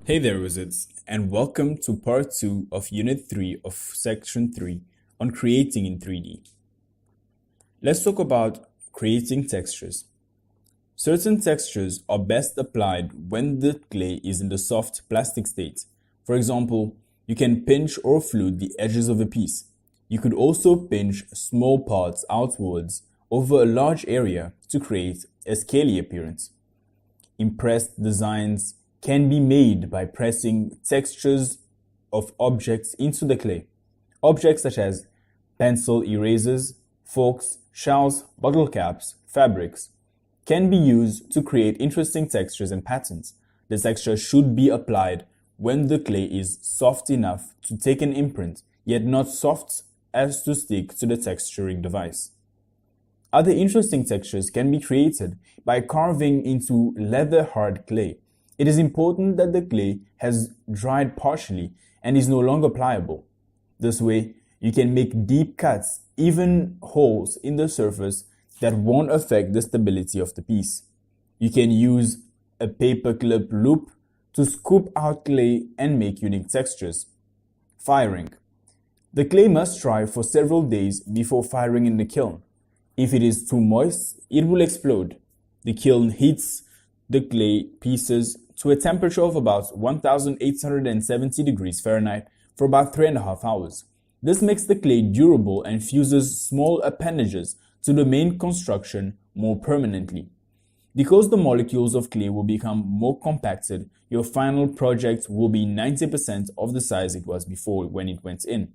Hey there, wizards, and welcome to part 2 of Unit 3 of Section 3 on creating in 3D. Let's talk about creating textures. Certain textures are best applied when the clay is in the soft plastic state. For example, you can pinch or flute the edges of a piece. You could also pinch small parts outwards over a large area to create a scaly appearance. Impressed designs can be made by pressing textures of objects into the clay. Objects such as pencil erasers, forks, shells, bottle caps, fabrics can be used to create interesting textures and patterns. The texture should be applied when the clay is soft enough to take an imprint, yet not soft as to stick to the texturing device. Other interesting textures can be created by carving into leather-hard clay. It is important that the clay has dried partially and is no longer pliable. This way, you can make deep cuts, even holes in the surface that won't affect the stability of the piece. You can use a paperclip loop to scoop out clay and make unique textures. Firing. The clay must dry for several days before firing in the kiln. If it is too moist, it will explode. The kiln heats the clay pieces to a temperature of about 1870 degrees Fahrenheit for about 3.5 hours. This makes the clay durable and fuses small appendages to the main construction more permanently. Because the molecules of clay will become more compacted, your final project will be 90% of the size it was before when it went in.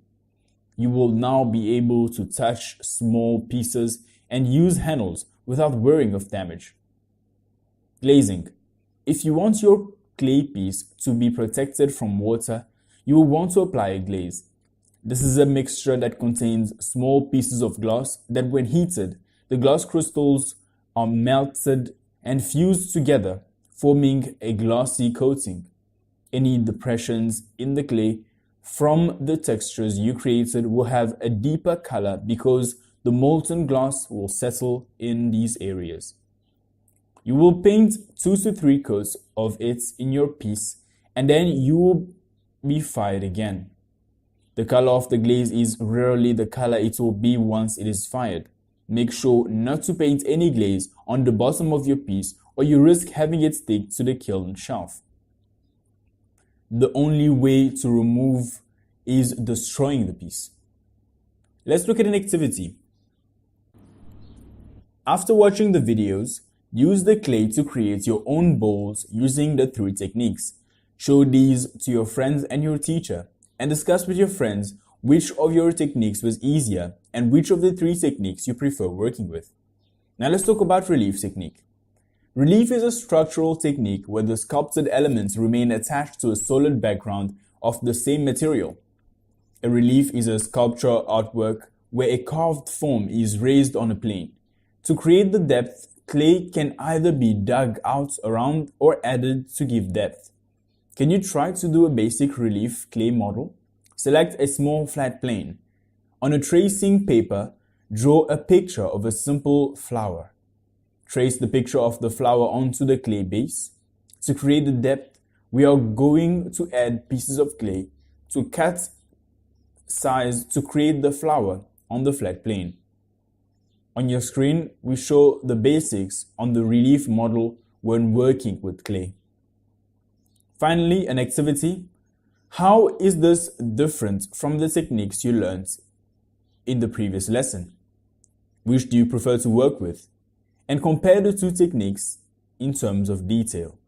You will now be able to touch small pieces and use handles without worrying of damage. Glazing. If you want your clay piece to be protected from water, you will want to apply a glaze. This is a mixture that contains small pieces of glass that when heated, the glass crystals are melted and fused together, forming a glassy coating. Any depressions in the clay from the textures you created will have a deeper color because the molten glass will settle in these areas. You will paint 2 to 3 coats of it in your piece and then you will be fired again. The color of the glaze is rarely the color it will be once it is fired. Make sure not to paint any glaze on the bottom of your piece or you risk having it stick to the kiln shelf. The only way to remove is destroying the piece. Let's look at an activity. After watching the videos, use the clay to create your own bowls using the 3 techniques. Show these to your friends and your teacher and discuss with your friends which of your techniques was easier and which of the 3 techniques you prefer working with. Now let's talk about relief technique. Relief is a structural technique where the sculpted elements remain attached to a solid background of the same material. A relief is a sculpture artwork where a carved form is raised on a plane. To create the depth, clay can either be dug out around or added to give depth. Can you try to do a basic relief clay model? Select a small flat plane. On a tracing paper, draw a picture of a simple flower. Trace the picture of the flower onto the clay base. To create the depth, we are going to add pieces of clay to cut size to create the flower on the flat plane. On your screen, we show the basics on the relief model when working with clay. Finally, an activity. How is this different from the techniques you learned in the previous lesson? Which do you prefer to work with? And compare the 2 techniques in terms of detail.